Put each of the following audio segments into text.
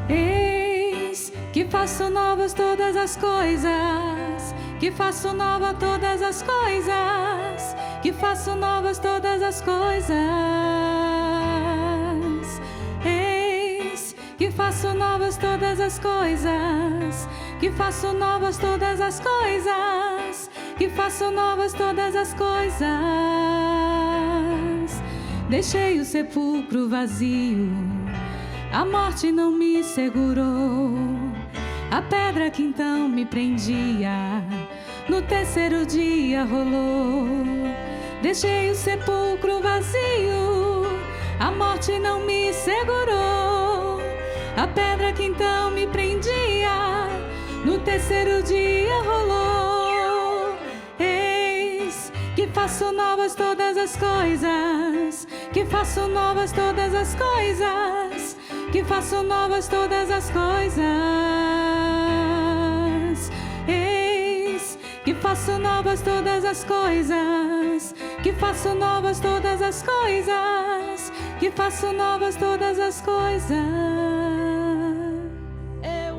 Eis que faço novas todas as coisas, que faço nova todas as coisas, que faço novas todas as coisas. Eis que faço novas todas as coisas, que faço novas todas as coisas, que faço novas todas as coisas. Deixei o sepulcro vazio, a morte não me segurou. A pedra que então me prendia, no terceiro dia rolou. Deixei o sepulcro vazio, a morte não me segurou. A pedra que então me prendia, no terceiro dia rolou. Eis que faço novas todas as coisas, que faço novas todas as coisas, que faço novas todas as coisas. Eis que faço novas todas as coisas, que faço novas todas as coisas, que faço novas todas as coisas.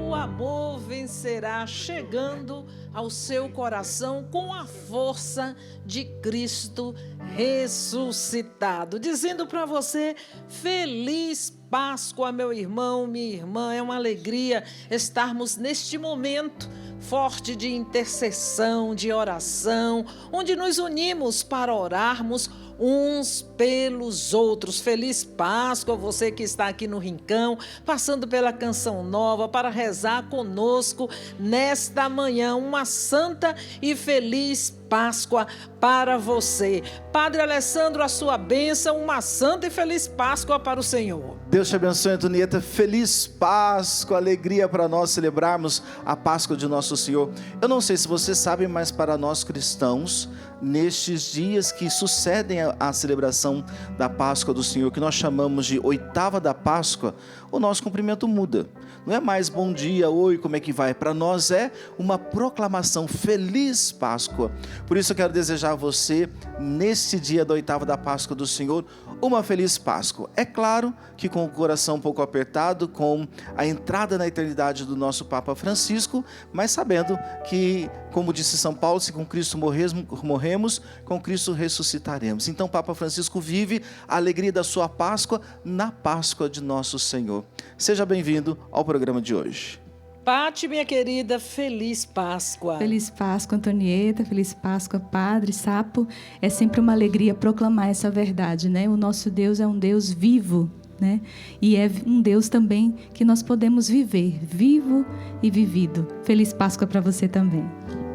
O amor vencerá, chegando ao seu coração com a força de Cristo ressuscitado. Dizendo para você, feliz Páscoa, meu irmão, minha irmã. É uma alegria estarmos neste momento forte de intercessão, de oração, onde nos unimos para orarmos uns pelos outros. Feliz Páscoa, você que está aqui no Rincão, passando pela Canção Nova, para rezar conosco nesta manhã. Uma santa e feliz Páscoa para você. Padre Alessandro, a sua bênção, uma santa e feliz Páscoa para o Senhor. Deus te abençoe, Antonieta. Feliz Páscoa, alegria para nós celebrarmos a Páscoa de nosso Senhor. Eu não sei se você sabe, mas para nós cristãos, nestes dias que sucedem a celebração da Páscoa do Senhor, que nós chamamos de oitava da Páscoa, o nosso cumprimento muda. Não é mais bom dia, oi, como é que vai? Para nós é uma proclamação, feliz Páscoa. Por isso eu quero desejar a você, neste dia da oitava da Páscoa do Senhor, uma feliz Páscoa. É claro que com o coração um pouco apertado, com a entrada na eternidade do nosso Papa Francisco, mas sabendo que, como disse São Paulo, se com Cristo morremos, com Cristo ressuscitaremos. Então Papa Francisco vive a alegria da sua Páscoa na Páscoa de nosso Senhor. Seja bem-vindo ao programa de hoje. Pati, minha querida, feliz Páscoa. Feliz Páscoa, Antonieta, feliz Páscoa, Padre Sapo. É sempre uma alegria proclamar essa verdade, né? O nosso Deus é um Deus vivo, né? E é um Deus também que nós podemos viver, vivo e vivido. Feliz Páscoa para você também.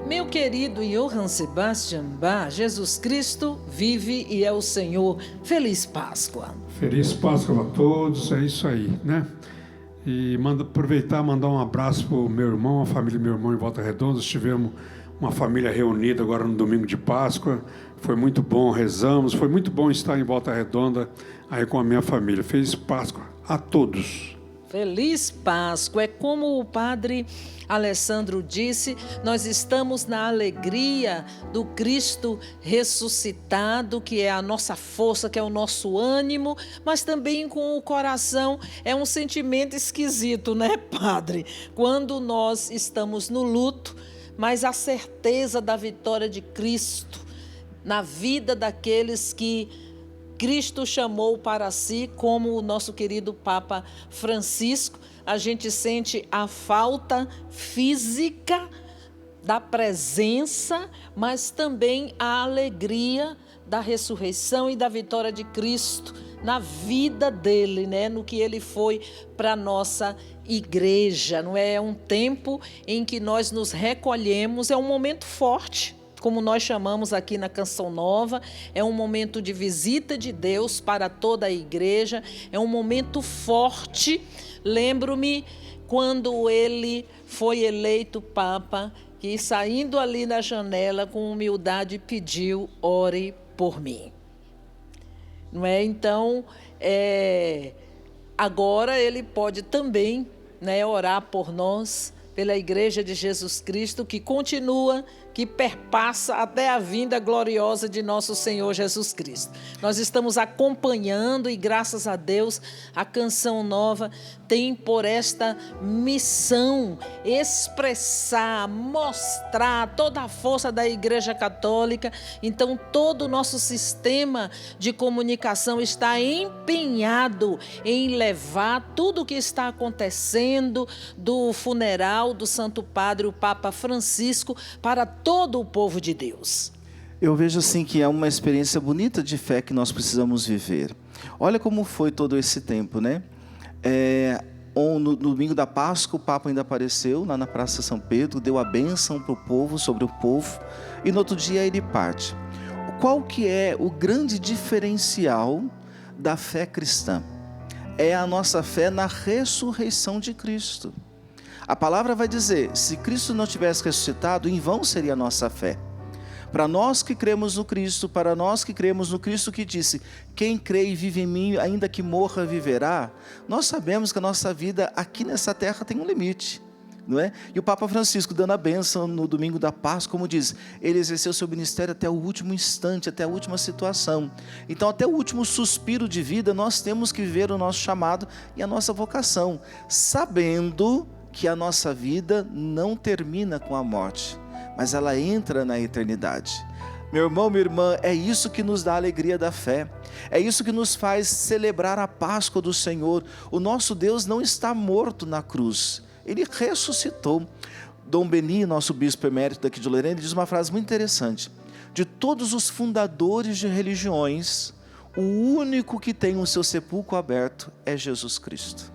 Meu querido Johann Sebastian Bach, Jesus Cristo vive e é o Senhor. Feliz Páscoa. Feliz Páscoa a todos, é isso aí, né? E aproveitar e mandar um abraço para o meu irmão, a família do meu irmão em Volta Redonda. Estivemos uma família reunida agora no domingo de Páscoa. Foi muito bom, rezamos. Foi muito bom estar em Volta Redonda aí com a minha família. Feliz Páscoa a todos. Feliz Páscoa. É como o Padre Alessandro disse, nós estamos na alegria do Cristo ressuscitado, que é a nossa força, que é o nosso ânimo, mas também com o coração. É um sentimento esquisito, né, Padre? Quando nós estamos no luto, mas a certeza da vitória de Cristo na vida daqueles que Cristo chamou para si, como o nosso querido Papa Francisco. A gente sente a falta física da presença, mas também a alegria da ressurreição e da vitória de Cristo na vida dele, né? No que ele foi para a nossa igreja. Não é um tempo em que nós nos recolhemos, é um momento forte, como nós chamamos aqui na Canção Nova, é um momento de visita de Deus para toda a igreja, é um momento forte. Lembro-me quando ele foi eleito Papa, que saindo ali na janela com humildade pediu, ore por mim. Não é? Então, agora ele pode também, né, orar por nós, pela Igreja de Jesus Cristo, que continua, que perpassa até a vinda gloriosa de nosso Senhor Jesus Cristo. Nós estamos acompanhando e, graças a Deus, a Canção Nova tem por esta missão expressar, mostrar toda a força da Igreja Católica. Então, todo o nosso sistema de comunicação está empenhado em levar tudo o que está acontecendo do funeral do Santo Padre, o Papa Francisco, para todo o povo de Deus. Eu vejo assim que é uma experiência bonita de fé que nós precisamos viver. Olha como foi todo esse tempo, né? No domingo da Páscoa, o Papa ainda apareceu lá na Praça São Pedro, deu a bênção para o povo, sobre o povo, e no outro dia ele parte. Qual que é o grande diferencial da fé cristã? É a nossa fé na ressurreição de Cristo. A palavra vai dizer, se Cristo não tivesse ressuscitado, em vão seria a nossa fé. Para nós que cremos no Cristo, para nós que cremos no Cristo que disse, quem crê e vive em mim, ainda que morra, viverá, nós sabemos que a nossa vida aqui nessa terra tem um limite, não é? E o Papa Francisco, dando a bênção no domingo da Páscoa, como diz, ele exerceu seu ministério até o último instante, até a última situação. Então, até o último suspiro de vida, nós temos que viver o nosso chamado e a nossa vocação, sabendo que a nossa vida não termina com a morte, mas ela entra na eternidade. Meu irmão, minha irmã, é isso que nos dá a alegria da fé, é isso que nos faz celebrar a Páscoa do Senhor. O nosso Deus não está morto na cruz, Ele ressuscitou. Dom Beni, nosso bispo emérito daqui de Lorena, diz uma frase muito interessante: de todos os fundadores de religiões, o único que tem o seu sepulcro aberto é Jesus Cristo.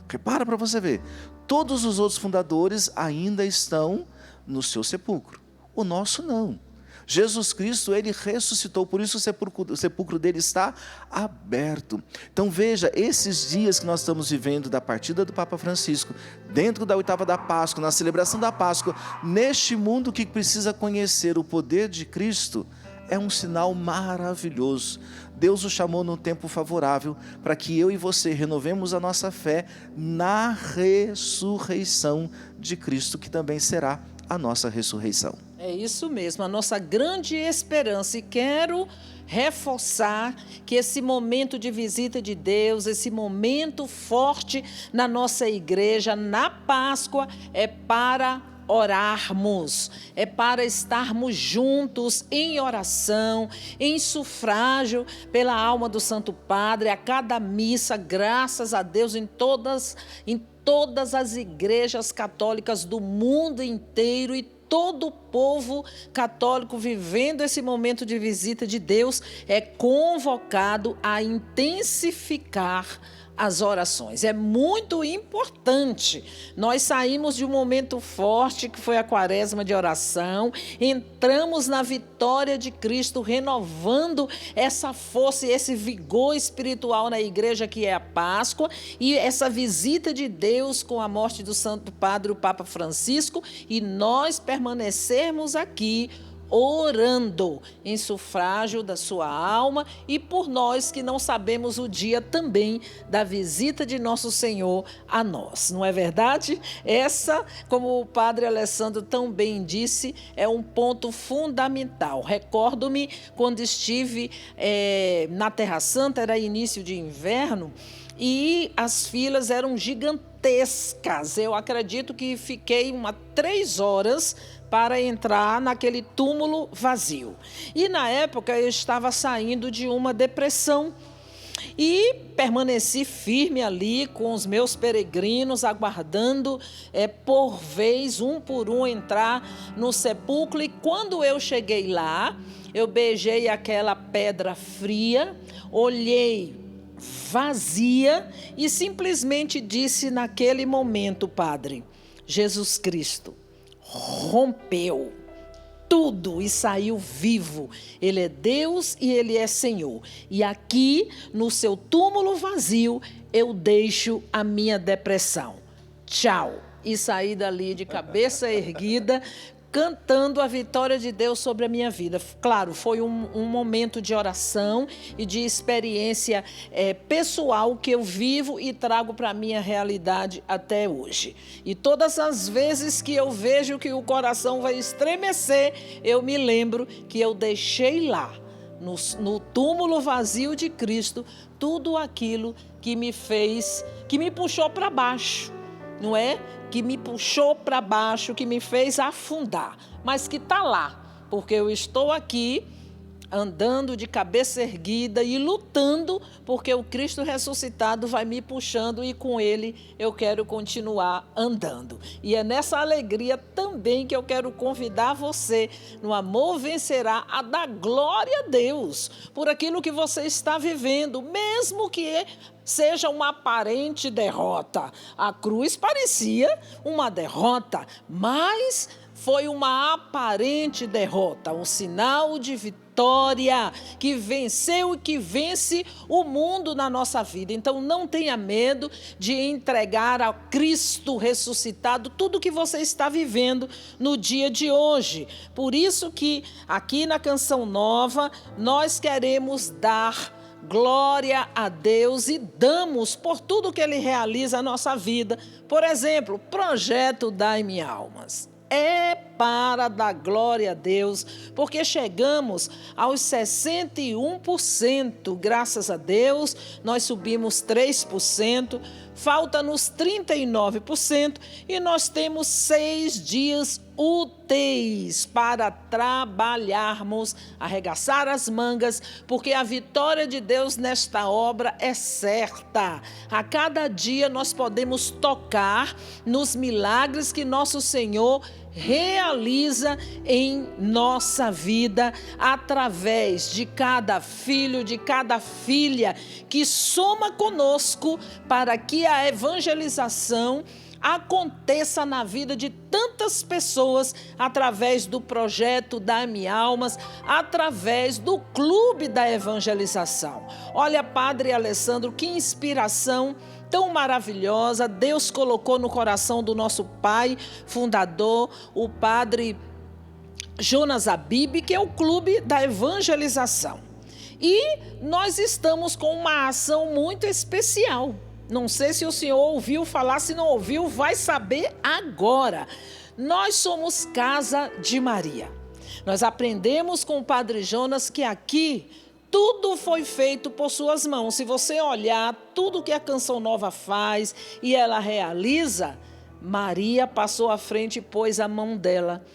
Repara para você ver, todos os outros fundadores ainda estão no seu sepulcro, o nosso não. Jesus Cristo, Ele ressuscitou, por isso o sepulcro dele está aberto. Então veja, esses dias que nós estamos vivendo da partida do Papa Francisco, dentro da oitava da Páscoa, na celebração da Páscoa, neste mundo que precisa conhecer o poder de Cristo, é um sinal maravilhoso. Deus o chamou num tempo favorável para que eu e você renovemos a nossa fé na ressurreição de Cristo, que também será a nossa ressurreição. É isso mesmo, a nossa grande esperança. E quero reforçar que esse momento de visita de Deus, esse momento forte na nossa igreja, na Páscoa, é para orarmos, é para estarmos juntos em oração, em sufrágio pela alma do Santo Padre, a cada missa, graças a Deus, em todas as igrejas católicas do mundo inteiro, e todo o povo católico vivendo esse momento de visita de Deus é convocado a intensificar as orações. É muito importante. Nós saímos de um momento forte, que foi a quaresma de oração, entramos na vitória de Cristo, renovando essa força e esse vigor espiritual na igreja, que é a Páscoa, e essa visita de Deus com a morte do Santo Padre, o Papa Francisco, e nós permanecermos aqui orando em sufrágio da sua alma, e por nós que não sabemos o dia também da visita de nosso Senhor a nós, não é verdade? Essa, como o Padre Alessandro tão bem disse, é um ponto fundamental. Recordo-me quando estive na Terra Santa, era início de inverno, e as filas eram gigantescas. Eu acredito que fiquei 3 horas para entrar naquele túmulo vazio. E na época eu estava saindo de uma depressão e permaneci firme ali com os meus peregrinos, aguardando por vez, um por um, entrar no sepulcro. E quando eu cheguei lá, eu beijei aquela pedra fria, olhei vazia e simplesmente disse naquele momento: Padre, Jesus Cristo rompeu tudo e saiu vivo. Ele é Deus e Ele é Senhor. E aqui, no seu túmulo vazio, eu deixo a minha depressão. Tchau. E saí dali de cabeça erguida, cantando a vitória de Deus sobre a minha vida. Claro, foi um momento de oração e de experiência pessoal que eu vivo e trago para a minha realidade até hoje. E todas as vezes que eu vejo que o coração vai estremecer, eu me lembro que eu deixei lá, no túmulo vazio de Cristo, tudo aquilo que me fez, que me puxou para baixo, não é? Que me puxou para baixo, que me fez afundar, mas que está lá, porque eu estou aqui andando de cabeça erguida e lutando, porque o Cristo ressuscitado vai me puxando e com Ele eu quero continuar andando. E é nessa alegria também que eu quero convidar você, no Amor Vencerá, a dar glória a Deus por aquilo que você está vivendo, mesmo que seja uma aparente derrota. A cruz parecia uma derrota, mas foi uma aparente derrota, um sinal de vitória que venceu e que vence o mundo na nossa vida. Então não tenha medo de entregar a Cristo ressuscitado tudo que você está vivendo no dia de hoje. Por isso que aqui na Canção Nova nós queremos dar glória a Deus e damos por tudo que Ele realiza na nossa vida. Por exemplo, projeto Dai-me Almas. É para dar glória a Deus, porque chegamos aos 61%, graças a Deus, nós subimos 3%, falta-nos 39% e nós temos 6 dias úteis para trabalharmos, arregaçar as mangas, porque a vitória de Deus nesta obra é certa. A cada dia nós podemos tocar nos milagres que nosso Senhor realiza em nossa vida, através de cada filho, de cada filha que soma conosco para que a evangelização aconteça na vida de tantas pessoas através do projeto Dai-me Almas, através do clube da evangelização. Olha, Padre Alessandro, que inspiração tão maravilhosa Deus colocou no coração do nosso pai fundador, o Padre Jonas Abib, que é o clube da evangelização. E nós estamos com uma ação muito especial. Não sei se o senhor ouviu falar, se não ouviu, vai saber agora. Nós somos Casa de Maria. Nós aprendemos com o Padre Jonas que aqui tudo foi feito por suas mãos. Se você olhar tudo que a Canção Nova faz e ela realiza, Maria passou à frente e pôs a mão dela,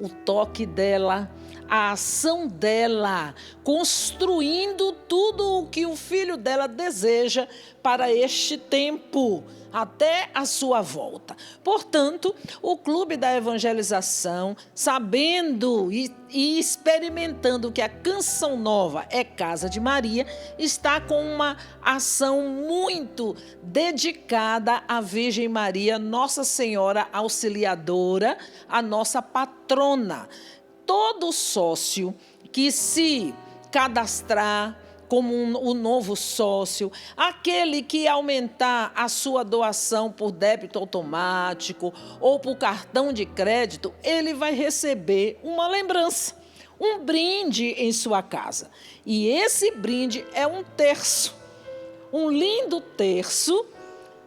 o toque dela, a ação dela, construindo tudo o que o filho dela deseja para este tempo, até a sua volta. Portanto, o Clube da Evangelização, sabendo e experimentando que a Canção Nova é Casa de Maria, está com uma ação muito dedicada à Virgem Maria, Nossa Senhora Auxiliadora, a nossa patrona. Todo sócio que se cadastrar como um novo sócio, aquele que aumentar a sua doação por débito automático ou por cartão de crédito, ele vai receber uma lembrança, um brinde em sua casa. E esse brinde é um terço, um lindo terço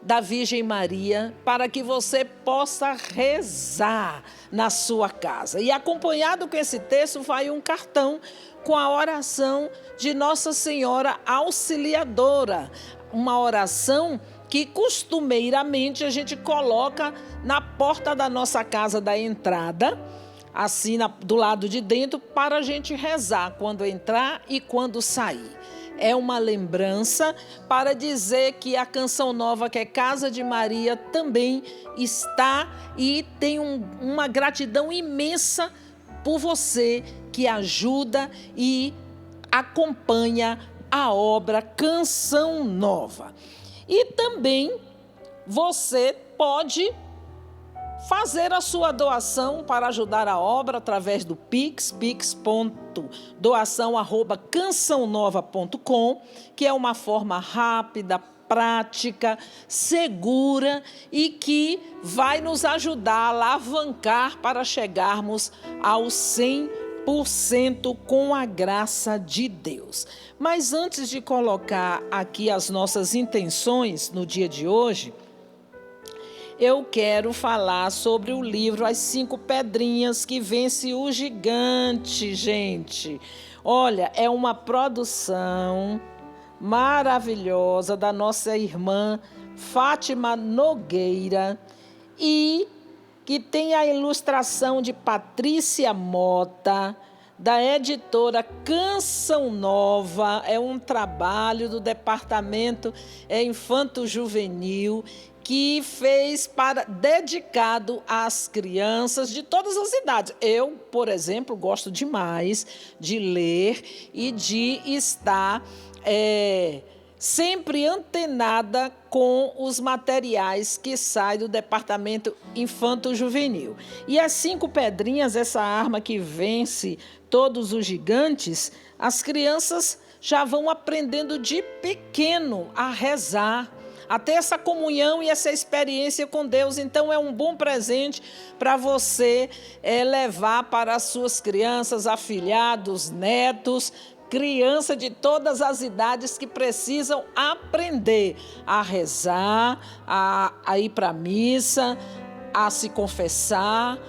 da Virgem Maria, para que você possa rezar na sua casa. E acompanhado com esse texto vai um cartão com a oração de Nossa Senhora Auxiliadora, uma oração que costumeiramente a gente coloca na porta da nossa casa da entrada, assim do lado de dentro, para a gente rezar quando entrar e quando sair. É uma lembrança para dizer que a Canção Nova, que é Casa de Maria, também está e tem uma gratidão imensa por você que ajuda e acompanha a obra Canção Nova. E também você pode fazer a sua doação para ajudar a obra através do Pix, pix.doação@cançãonova.com, que é uma forma rápida, prática, segura e que vai nos ajudar a alavancar para chegarmos ao 100% com a graça de Deus. Mas antes de colocar aqui as nossas intenções no dia de hoje, eu quero falar sobre o livro As 5 Pedrinhas que Vence o Gigante, gente. Olha, é uma produção maravilhosa da nossa irmã Fátima Nogueira e que tem a ilustração de Patrícia Mota, da editora Canção Nova. É um trabalho do departamento Infanto-Juvenil que fez dedicado às crianças de todas as idades. Eu, por exemplo, gosto demais de ler e de estar sempre antenada com os materiais que saem do departamento Infanto-Juvenil. E as 5 pedrinhas, essa arma que vence todos os gigantes, as crianças já vão aprendendo de pequeno a rezar, a ter essa comunhão e essa experiência com Deus. Então é um bom presente para você levar para as suas crianças, afilhados, netos, criança de todas as idades que precisam aprender a rezar, a ir para a missa, a se confessar,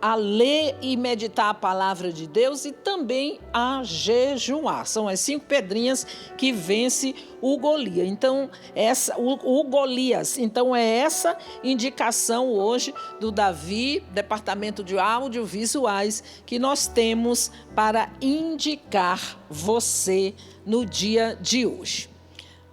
a ler e meditar a palavra de Deus e também a jejuar. São as 5 pedrinhas que vence o Golias. Então, o Golias. Então, é essa indicação hoje do Davi, Departamento de Audiovisuais, que nós temos para indicar você no dia de hoje.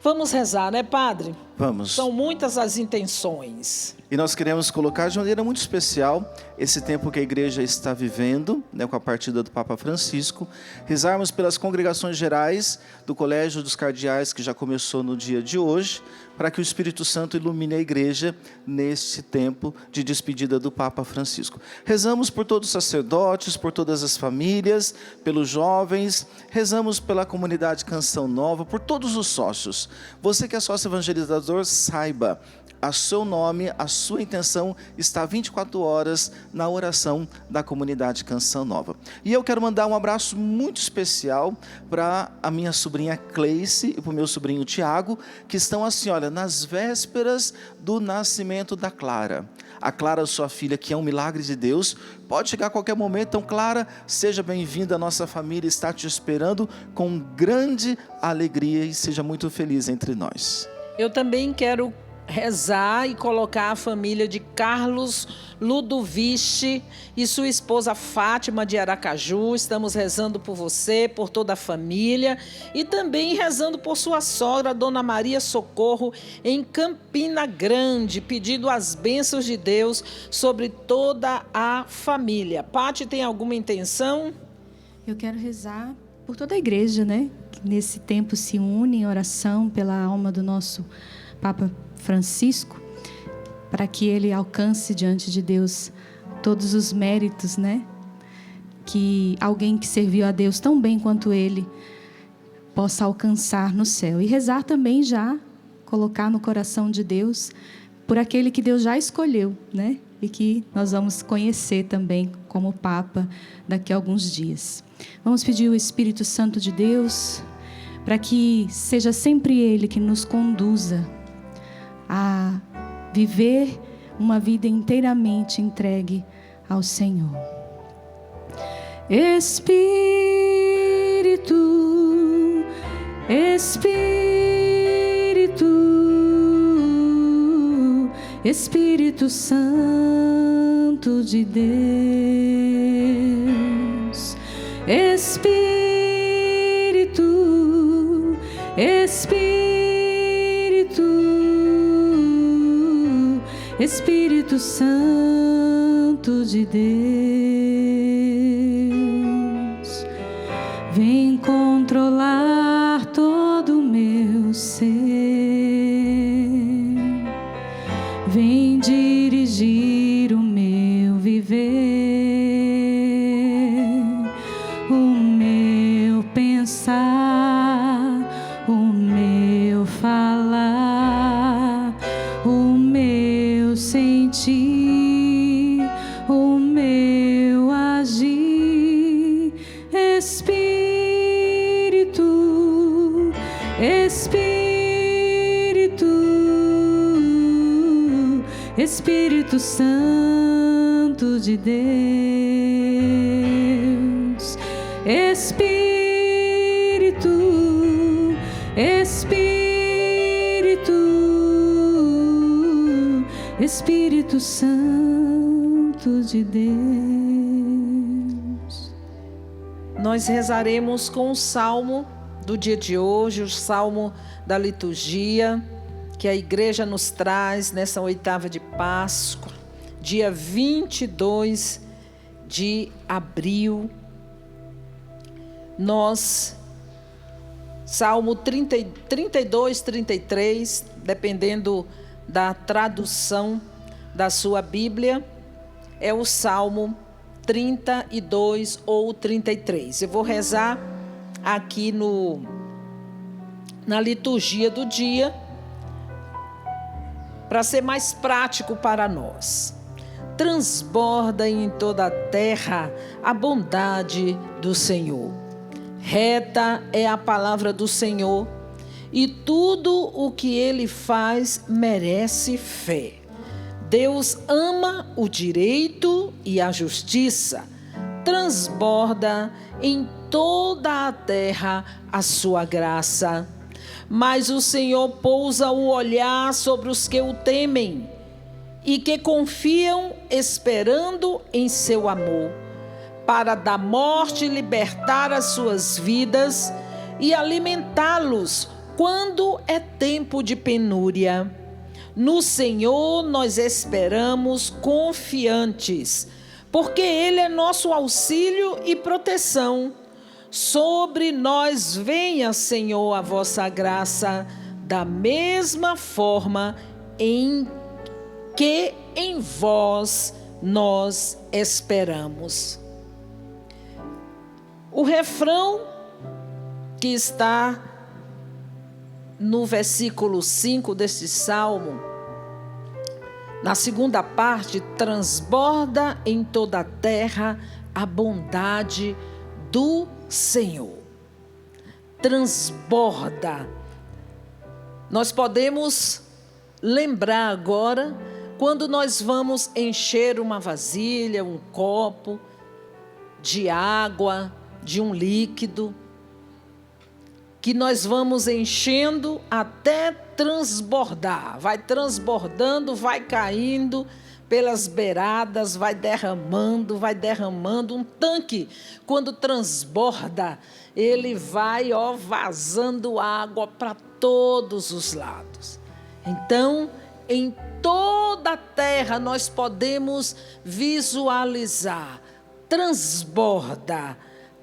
Vamos rezar, né, Padre? Vamos. São muitas as intenções. E nós queremos colocar de maneira muito especial esse tempo que a igreja está vivendo, né, com a partida do Papa Francisco, rezarmos pelas congregações gerais do Colégio dos Cardeais, que já começou no dia de hoje, para que o Espírito Santo ilumine a igreja neste tempo de despedida do Papa Francisco. Rezamos por todos os sacerdotes, por todas as famílias, pelos jovens, rezamos pela comunidade Canção Nova, por todos os sócios. Você que é sócio evangelizador, saiba, a seu nome, a sua intenção está 24 horas na oração da comunidade Canção Nova. E eu quero mandar um abraço muito especial para a minha sobrinha Cleice e para o meu sobrinho Tiago, que estão assim, olha, nas vésperas do nascimento da Clara. A Clara, sua filha, que é um milagre de Deus, pode chegar a qualquer momento. Então, Clara, seja bem-vinda, a nossa família está te esperando com grande alegria e seja muito feliz entre nós. Eu também quero rezar e colocar a família de Carlos Ludovici e sua esposa Fátima de Aracaju. Estamos rezando por você, por toda a família e também rezando por sua sogra, Dona Maria Socorro, em Campina Grande, pedindo as bênçãos de Deus sobre toda a família. Pati, tem alguma intenção? Eu quero rezar por toda a igreja, né? Que nesse tempo se une em oração pela alma do nosso Papa Francisco, para que ele alcance diante de Deus todos os méritos, né? Que alguém que serviu a Deus tão bem quanto ele possa alcançar no céu. E rezar também já, colocar no coração de Deus por aquele que Deus já escolheu, né? E que nós vamos conhecer também como Papa daqui a alguns dias. Vamos pedir o Espírito Santo de Deus para que seja sempre Ele que nos conduza a viver uma vida inteiramente entregue ao Senhor. Espírito, Espírito, Espírito Santo de Deus, Espírito, Espírito, Espírito Santo de Deus, vem controlar todo o meu ser, vem dirigir o meu viver, o meu pensar, o meu falar. Espírito Santo de Deus, Espírito Santo de Deus. Nós rezaremos com o salmo do dia de hoje, o salmo da liturgia, que a igreja nos traz nessa oitava de Páscoa, dia 22 de abril. Nós, Salmo 32, 33, dependendo da tradução da sua Bíblia, é o Salmo 32 ou 33. Eu vou rezar aqui na liturgia do dia, para ser mais prático para nós. Transborda em toda a terra a bondade do Senhor. Reta é a palavra do Senhor, e tudo o que Ele faz merece fé. Deus ama o direito e a justiça. Transborda em toda a terra a sua graça. Mas o Senhor pousa o olhar sobre os que o temem e que confiam esperando em seu amor, para da morte libertar as suas vidas e alimentá-los quando é tempo de penúria. No Senhor nós esperamos confiantes, porque Ele é nosso auxílio e proteção. Sobre nós venha, Senhor, a vossa graça, da mesma forma em que em vós nós esperamos. O refrão que está no versículo 5 deste salmo, na segunda parte, transborda em toda a terra a bondade do Senhor. Transborda. Nós podemos lembrar agora, quando nós vamos encher uma vasilha, um copo de água, de um líquido, que nós vamos enchendo até transbordar. Vai transbordando, vai caindo pelas beiradas, vai derramando. Um tanque, quando transborda, ele vai vazando água para todos os lados. Então, em toda a terra nós podemos visualizar, transborda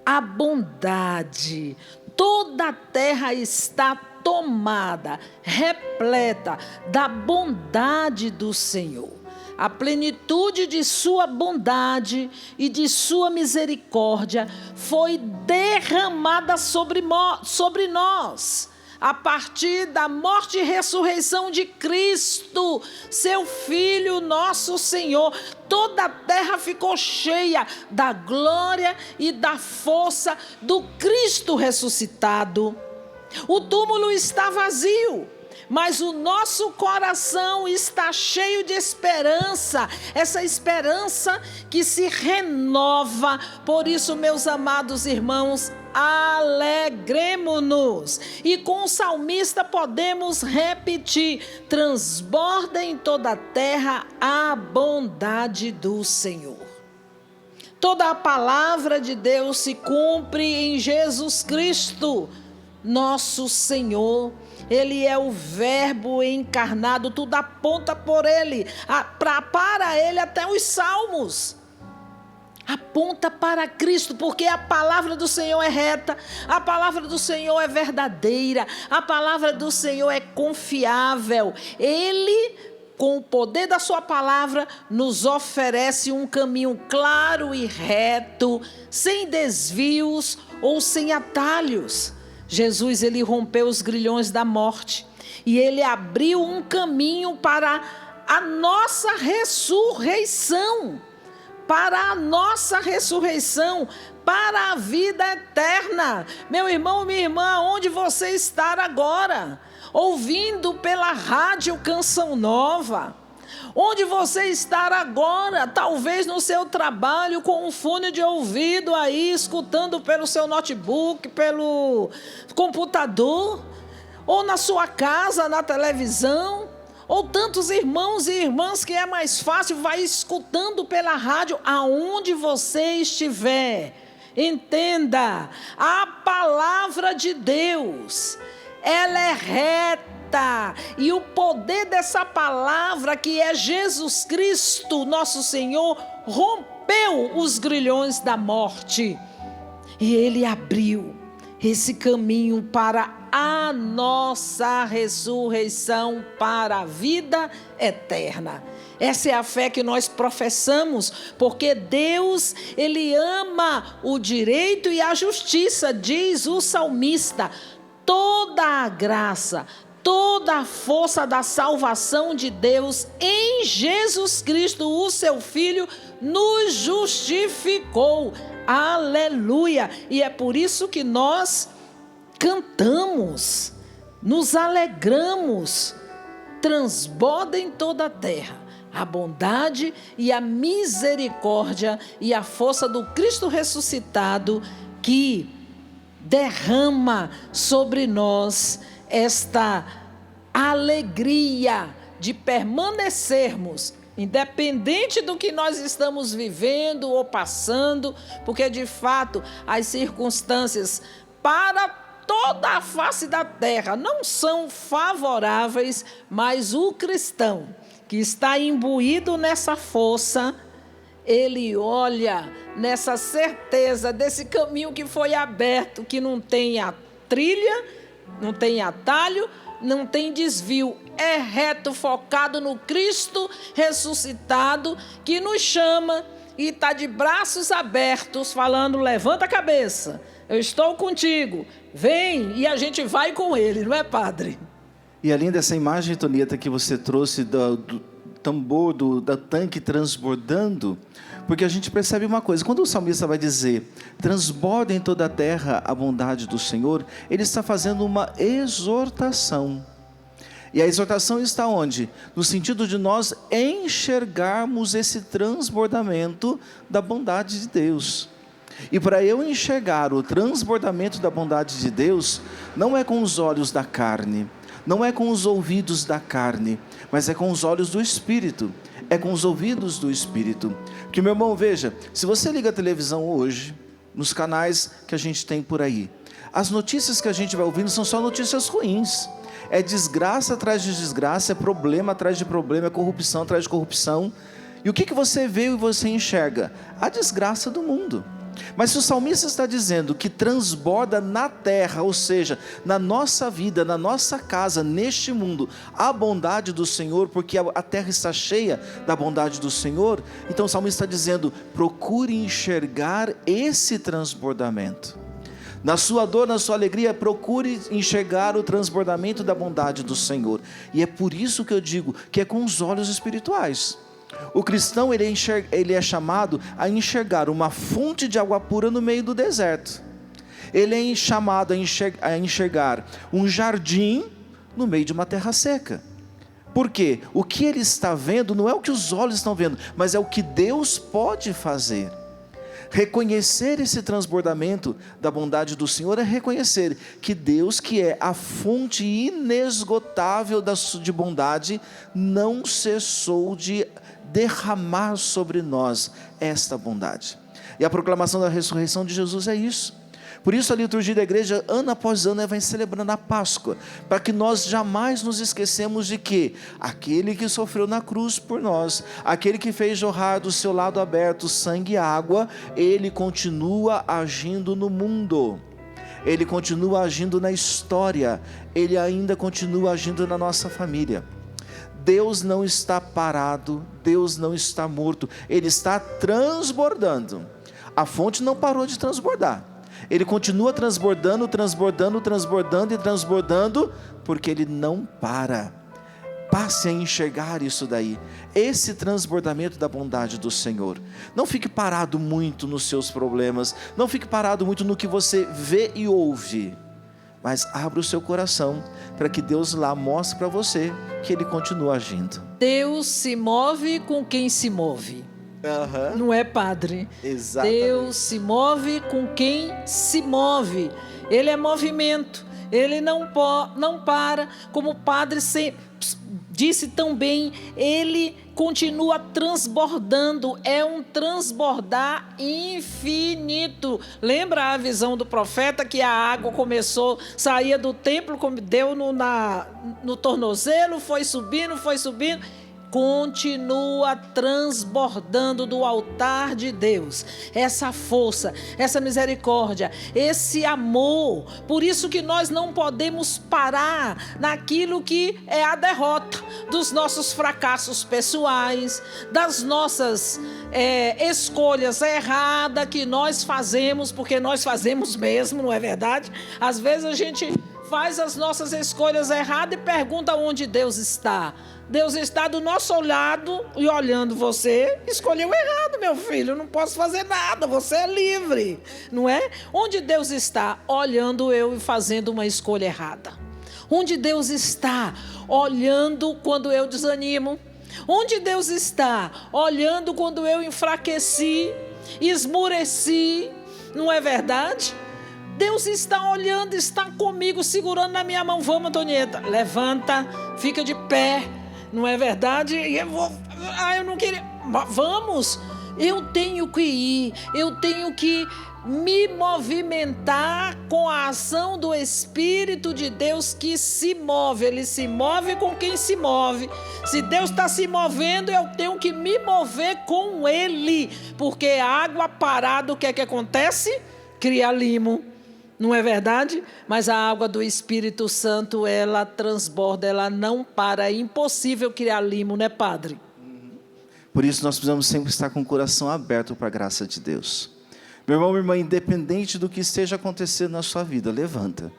a bondade. Toda a terra está tomada, repleta da bondade do Senhor. A plenitude de sua bondade e de sua misericórdia foi derramada sobre nós, a partir da morte e ressurreição de Cristo, seu Filho, nosso Senhor. Toda a terra ficou cheia da glória e da força do Cristo ressuscitado. O túmulo está vazio, mas o nosso coração está cheio de esperança, essa esperança que se renova. Por isso, meus amados irmãos, alegremo-nos. E com o salmista podemos repetir: transborda em toda a terra a bondade do Senhor. Toda a palavra de Deus se cumpre em Jesus Cristo, nosso Senhor. Ele é o Verbo encarnado, tudo aponta por Ele, para Ele. Até os salmos aponta para Cristo, porque a palavra do Senhor é reta, a palavra do Senhor é verdadeira, a palavra do Senhor é confiável. Ele, com o poder da sua palavra, nos oferece um caminho claro e reto, sem desvios ou sem atalhos. Jesus, ele rompeu os grilhões da morte e ele abriu um caminho para a nossa ressurreição, para a nossa ressurreição, para a vida eterna. Meu irmão, minha irmã, onde você está agora? Ouvindo pela rádio Canção Nova. Onde você está agora? Talvez no seu trabalho com um fone de ouvido aí, escutando pelo seu notebook, pelo computador, ou na sua casa, na televisão, ou tantos irmãos e irmãs que é mais fácil, vai escutando pela rádio, aonde você estiver. Entenda, a palavra de Deus, ela é reta, e o poder dessa palavra, que é Jesus Cristo, nosso Senhor, rompeu os grilhões da morte, e Ele abriu esse caminho para a nossa ressurreição, para a vida eterna. Essa é a fé que nós professamos, porque Deus, Ele ama o direito e a justiça, diz o salmista. Toda a graça, toda a força da salvação de Deus em Jesus Cristo, o seu Filho, nos justificou. Aleluia! E é por isso que nós cantamos, nos alegramos. Transborda em toda a terra a bondade e a misericórdia e a força do Cristo ressuscitado, que derrama sobre nós esta alegria de permanecermos, independente do que nós estamos vivendo ou passando, porque de fato as circunstâncias para toda a face da terra não são favoráveis, mas o cristão que está imbuído nessa força, ele olha nessa certeza desse caminho que foi aberto, que não tem a trilha, não tem atalho, não tem desvio, é reto, focado no Cristo ressuscitado, que nos chama e está de braços abertos, falando: levanta a cabeça, eu estou contigo, vem, e a gente vai com Ele, não é, Padre? E além dessa imagem, Tonieta, que você trouxe do tambor, do tanque transbordando, porque a gente percebe uma coisa: quando o salmista vai dizer transborda em toda a terra a bondade do Senhor, ele está fazendo uma exortação. E a exortação está onde? No sentido de nós enxergarmos esse transbordamento da bondade de Deus. E para eu enxergar o transbordamento da bondade de Deus, não é com os olhos da carne, não é com os ouvidos da carne, mas é com os olhos do Espírito, é com os ouvidos do Espírito. Porque, meu irmão, veja, se você liga a televisão hoje, nos canais que a gente tem por aí, as notícias que a gente vai ouvindo são só notícias ruins. É desgraça atrás de desgraça, é problema atrás de problema, é corrupção atrás de corrupção. E o que você vê e você enxerga? A desgraça do mundo. Mas se o salmista está dizendo que transborda na terra, ou seja, na nossa vida, na nossa casa, neste mundo, a bondade do Senhor, porque a terra está cheia da bondade do Senhor, então o salmista está dizendo: procure enxergar esse transbordamento. Na sua dor, na sua alegria, procure enxergar o transbordamento da bondade do Senhor. E é por isso que eu digo que é com os olhos espirituais. O cristão, ele é chamado a enxergar uma fonte de água pura no meio do deserto. Ele é chamado a enxergar um jardim no meio de uma terra seca. Por quê? O que ele está vendo não é o que os olhos estão vendo, mas é o que Deus pode fazer. Reconhecer esse transbordamento da bondade do Senhor é reconhecer que Deus, que é a fonte inesgotável de bondade, não cessou de derramar sobre nós esta bondade. E a proclamação da ressurreição de Jesus é isso. Por isso a liturgia da igreja, ano após ano, vai celebrando a Páscoa, para que nós jamais nos esquecemos de que aquele que sofreu na cruz por nós, aquele que fez jorrar do seu lado aberto sangue e água, ele continua agindo no mundo, ele continua agindo na história, ele ainda continua agindo na nossa família. Deus não está parado, Deus não está morto, Ele está transbordando. A fonte não parou de transbordar. Ele continua transbordando, transbordando, transbordando e transbordando, porque Ele não para. Passe a enxergar isso daí, esse transbordamento da bondade do Senhor. Não fique parado muito nos seus problemas, não fique parado muito no que você vê e ouve, mas abra o seu coração para que Deus lá mostre para você que Ele continua agindo. Deus se move com quem se move. Não é, padre? Exatamente. Deus se move com quem se move. Ele é movimento. Ele não para, como o padre disse tão bem, ele continua transbordando, é um transbordar infinito. Lembra a visão do profeta que a água saía do templo, deu no tornozelo, foi subindo, continua transbordando do altar de Deus, essa força, essa misericórdia, esse amor. Por isso que nós não podemos parar naquilo que é a derrota dos nossos fracassos pessoais, das nossas escolhas erradas que nós fazemos, porque nós fazemos mesmo, não é verdade? Às vezes a gente faz as nossas escolhas erradas e pergunta onde Deus está. Deus está do nosso lado e olhando você, escolheu errado, meu filho, eu não posso fazer nada, você é livre, não é? Onde Deus está? Olhando eu e fazendo uma escolha errada. Onde Deus está? Olhando quando eu desanimo. Onde Deus está? Olhando quando eu enfraqueci, esmureci, não é verdade? Deus está olhando, está comigo, segurando na minha mão. Vamos, Antonieta, levanta, fica de pé. Não é verdade? Eu não queria. Vamos, eu tenho que ir, eu tenho que me movimentar com a ação do Espírito de Deus que se move. Ele se move com quem se move. Se Deus está se movendo, eu tenho que me mover com Ele, porque a água parada, o que é que acontece? Cria limo. Não é verdade? Mas a água do Espírito Santo, ela transborda, ela não para. É impossível criar limo, né, padre? Por isso nós precisamos sempre estar com o coração aberto para a graça de Deus. Meu irmão, minha irmã, independente do que esteja acontecendo na sua vida, levanta.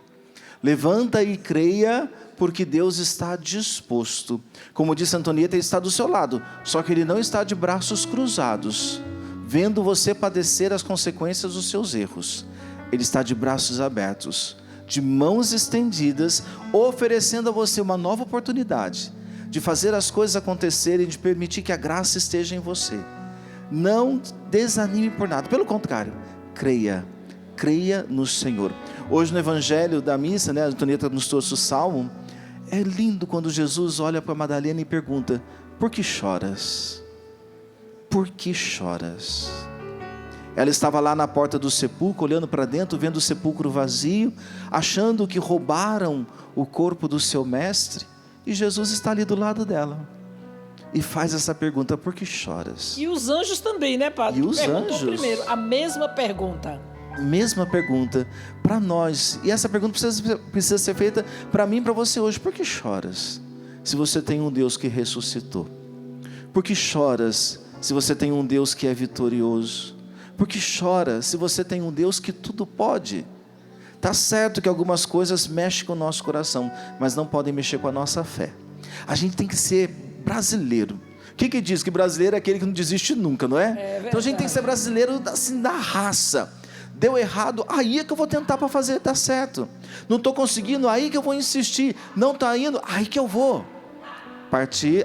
Levanta e creia, porque Deus está disposto. Como disse Antonieta, Ele está do seu lado, só que Ele não está de braços cruzados, vendo você padecer as consequências dos seus erros. Ele está de braços abertos, de mãos estendidas, oferecendo a você uma nova oportunidade de fazer as coisas acontecerem, de permitir que a graça esteja em você. Não desanime por nada, pelo contrário, creia no Senhor. Hoje no Evangelho da missa, a Antonieta nos trouxe o Salmo. É lindo quando Jesus olha para Madalena e pergunta: por que choras? Por que choras? Ela estava lá na porta do sepulcro, olhando para dentro, vendo o sepulcro vazio, achando que roubaram o corpo do seu mestre, e Jesus está ali do lado dela, e faz essa pergunta: por que choras? E os anjos também, né, padre? E os anjos. Primeiro, a mesma pergunta. Mesma pergunta para nós, e essa pergunta precisa ser feita para mim e para você hoje: por que choras, se você tem um Deus que ressuscitou? Por que choras, se você tem um Deus que é vitorioso? Por que chora, se você tem um Deus que tudo pode? Está certo que algumas coisas mexem com o nosso coração, mas não podem mexer com a nossa fé. A gente tem que ser brasileiro. O que diz? Que brasileiro é aquele que não desiste nunca, não é? Então a gente tem que ser brasileiro assim, da raça. Deu errado, aí é que eu vou tentar para fazer dar certo. Não estou conseguindo, aí que eu vou insistir. Não está indo, aí que eu vou.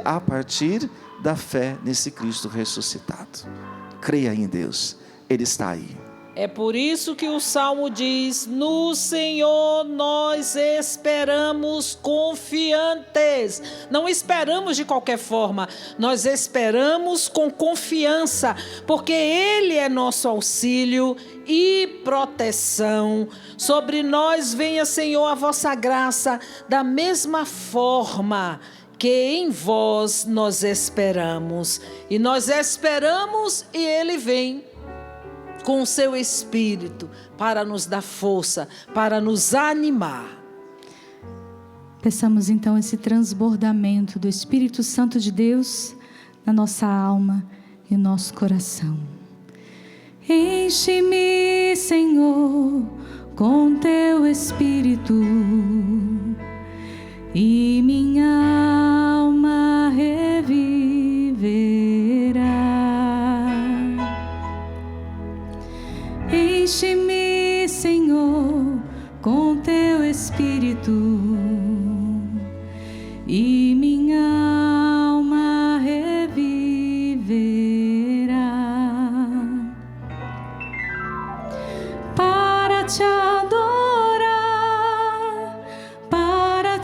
A partir da fé nesse Cristo ressuscitado. Creia em Deus. Ele está aí. É por isso que o Salmo diz: no Senhor nós esperamos confiantes. Não esperamos de qualquer forma, nós esperamos com confiança, porque Ele é nosso auxílio e proteção. Sobre nós venha, Senhor, a vossa graça, da mesma forma que em vós nós esperamos. E nós esperamos e Ele vem com o seu Espírito para nos dar força, para nos animar. Peçamos então esse transbordamento do Espírito Santo de Deus na nossa alma e no nosso coração. Enche-me, Senhor, com teu Espírito, e minha alma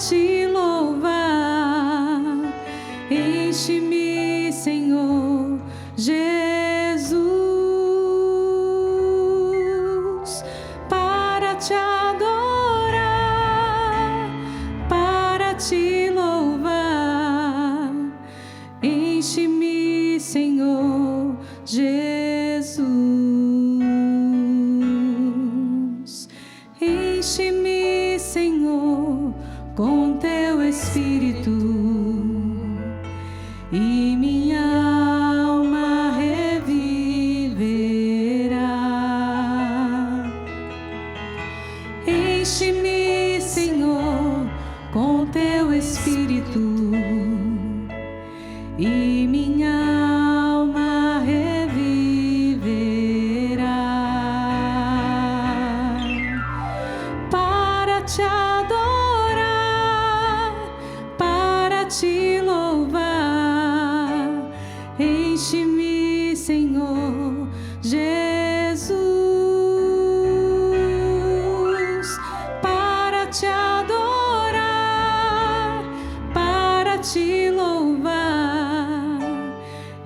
te louvar. Enche-me, Senhor Jesus, para te adorar, para te louvar. Enche-me, Senhor Jesus. Enche-me, Senhor, com teu Espírito, e minha alma reviverá. Enche-me, Senhor, com teu Espírito, e minha alma reviverá. Para te adorar, para te louvar. Enche-me, Senhor Jesus, para te adorar, para te louvar.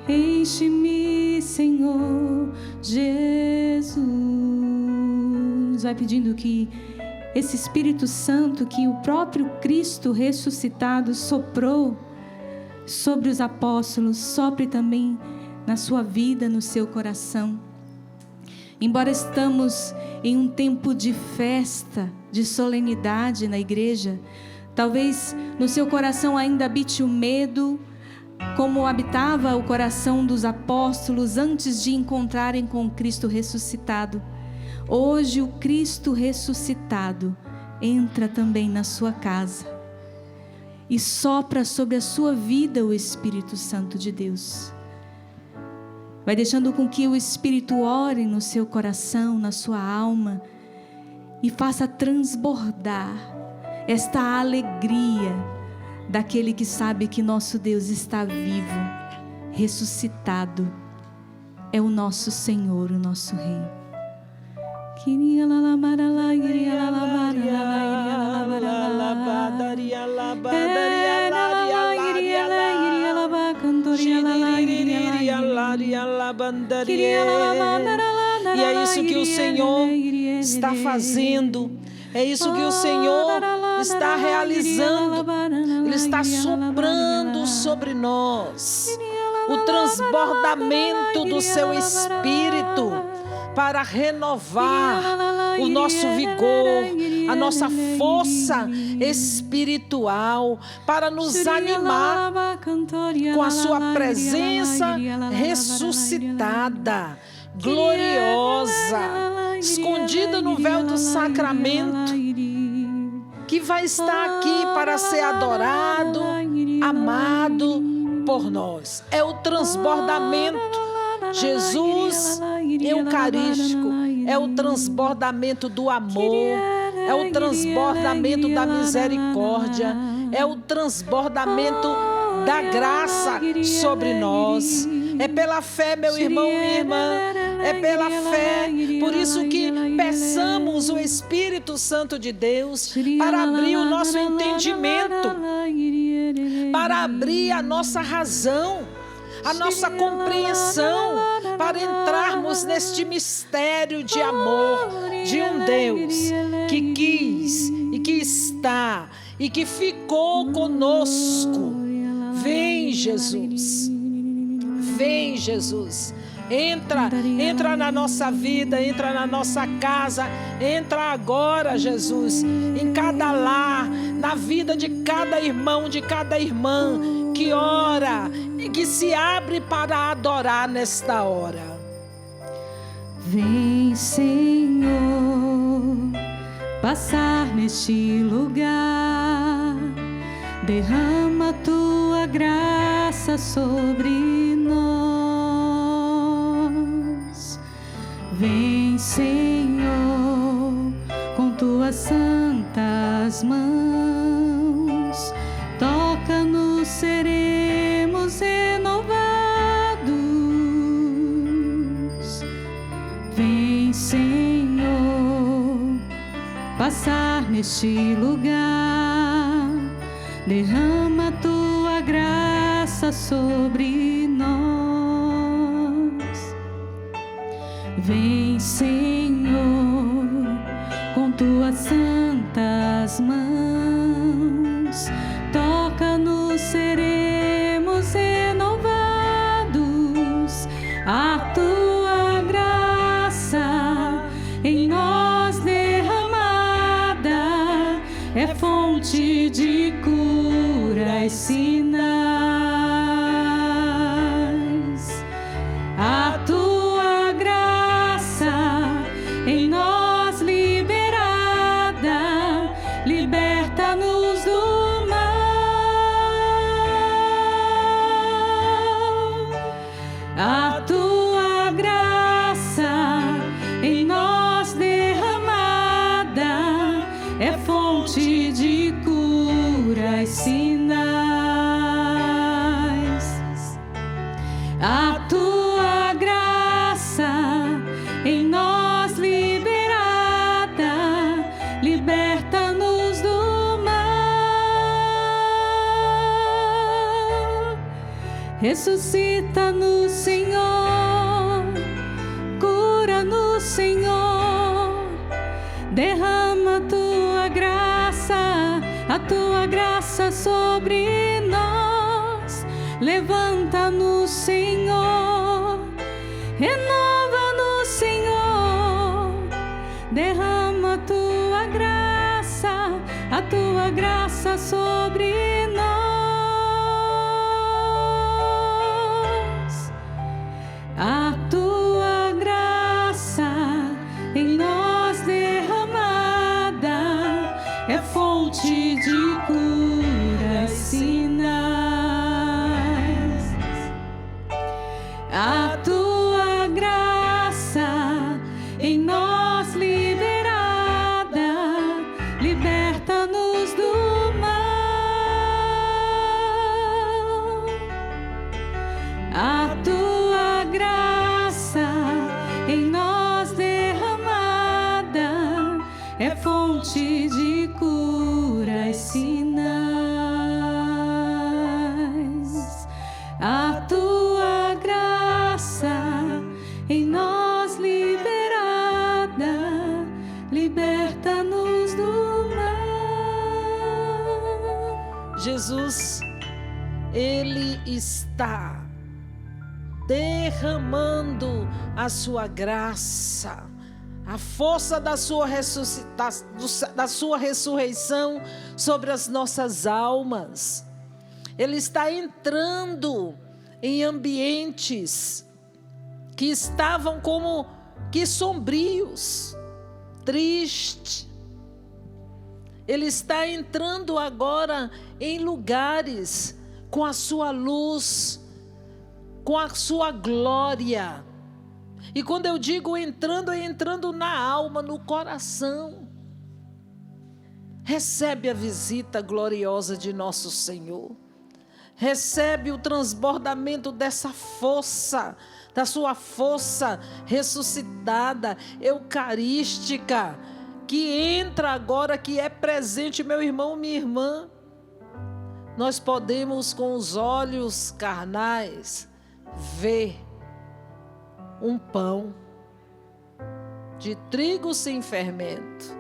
Enche-me, Senhor Jesus. Vai pedindo que esse Espírito Santo que o próprio Cristo ressuscitado soprou sobre os apóstolos, sopre também na sua vida, no seu coração. Embora estamos em um tempo de festa, de solenidade na igreja, talvez no seu coração ainda habite o medo, como habitava o coração dos apóstolos antes de encontrarem com o Cristo ressuscitado. Hoje o Cristo ressuscitado entra também na sua casa e sopra sobre a sua vida o Espírito Santo de Deus. Vai deixando com que o Espírito ore no seu coração, na sua alma, e faça transbordar esta alegria daquele que sabe que nosso Deus está vivo, ressuscitado. É o nosso Senhor, o nosso Rei. E é isso que o Senhor está fazendo, é isso que o Senhor está realizando. Ele está soprando sobre nós o transbordamento do seu Espírito para renovar o nosso vigor, a nossa força espiritual, para nos animar com a sua presença ressuscitada, gloriosa, escondida no véu do sacramento, que vai estar aqui para ser adorado, amado por nós. É o transbordamento. Jesus eucarístico é o transbordamento do amor, é o transbordamento da misericórdia, é o transbordamento da graça sobre nós. É pela fé, meu irmão, minha irmã, é pela fé. Por isso que peçamos o Espírito Santo de Deus para abrir o nosso entendimento, para abrir a nossa razão, a nossa compreensão, para entrarmos neste mistério de amor de um Deus que quis e que está e que ficou conosco. Vem, Jesus. Vem, Jesus. Entra na nossa vida, entra na nossa casa, entra agora, Jesus, em cada lar, na vida de cada irmão, de cada irmã que ora e que se abre para adorar nesta hora. Vem, Senhor, passar neste lugar, derrama tua graça sobre nós. Vem, Senhor, com tuas santas mãos, toca-nos, seremos renovados. Vem, Senhor, passar neste lugar, derrama tua graça sobre nós. Vem, Senhor, com tuas santas mãos, toca-nos, seremos renovados. A tua graça em nós derramada é fonte de cura e sinais. A tua graça em nós liberada, liberta-nos do mal. A tua graça em nós derramada é fonte de cura e sinais. A tua graça em nós liberada, liberta-nos do mal. Ressuscita-nos, Senhor, cura-nos, Senhor, derrama a tua graça sobre nós. Levanta-nos, Senhor, renova-nos, Senhor, derrama a tua graça sobre nós. A tua graça em nós derramada é fonte de cura e sinais. A tua graça em nós liberada, liberta-nos do mal. A tua graça em nós derramada é fonte de cura e sinais. A tua graça em nós liberada, liberta-nos do mal. Jesus, Ele está derramando a sua graça, a força da sua ressurreição sobre as nossas almas. Ele está entrando em ambientes que estavam como que sombrios, tristes. Ele está entrando agora em lugares com a sua luz, com a sua glória. E quando eu digo entrando, é entrando na alma, no coração. Recebe a visita gloriosa de nosso Senhor. Recebe o transbordamento dessa força, da sua força ressuscitada, eucarística, que entra agora, que é presente, meu irmão, minha irmã. Nós podemos com os olhos carnais ver um pão de trigo sem fermento,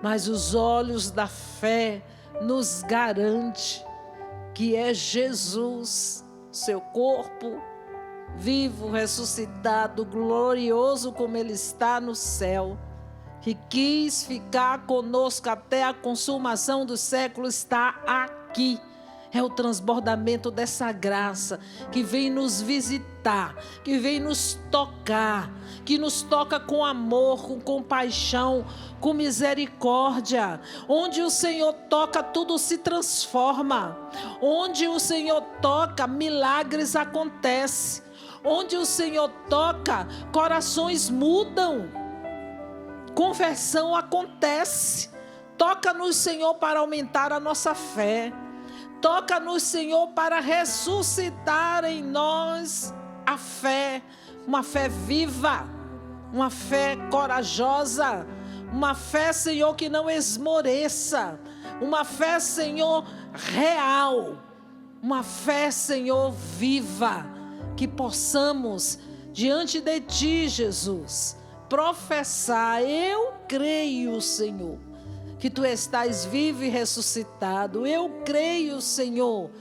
mas os olhos da fé nos garante que é Jesus, seu corpo vivo, ressuscitado, glorioso como Ele está no céu, que quis ficar conosco até a consumação do século, está aqui. É o transbordamento dessa graça que vem nos visitar, que vem nos tocar, que nos toca com amor, com compaixão, com misericórdia. Onde o Senhor toca, tudo se transforma. Onde o Senhor toca, milagres acontecem. Onde o Senhor toca, corações mudam. Conversão acontece. Toca-nos, Senhor, para aumentar a nossa fé. Toca-nos, Senhor, para ressuscitar em nós a fé, uma fé viva, uma fé corajosa, uma fé, Senhor, que não esmoreça, Uma fé, Senhor, real. Uma fé, Senhor, viva. Que possamos, diante de Ti, Jesus, professar: eu creio, Senhor, que Tu estás vivo e ressuscitado. Eu creio, Senhor,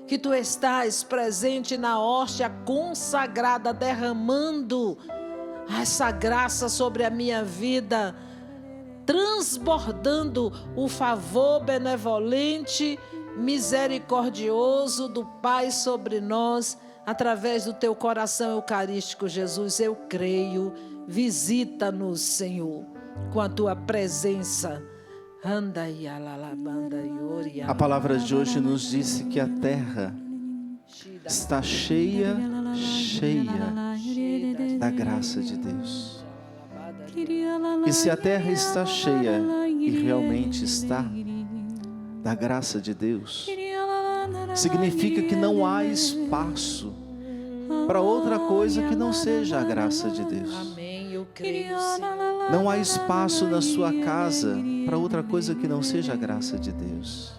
que Tu estás presente na hóstia consagrada, derramando essa graça sobre a minha vida, transbordando o favor benevolente, misericordioso do Pai sobre nós, através do Teu coração eucarístico, Jesus. Eu creio. Visita-nos, Senhor, com a Tua presença. A palavra de hoje nos disse que a terra está cheia da graça de Deus. E se a terra está cheia, e realmente está, da graça de Deus, significa que não há espaço para outra coisa que não seja a graça de Deus. Amém, eu creio, Senhor. Não há espaço na sua casa para outra coisa que não seja a graça de Deus.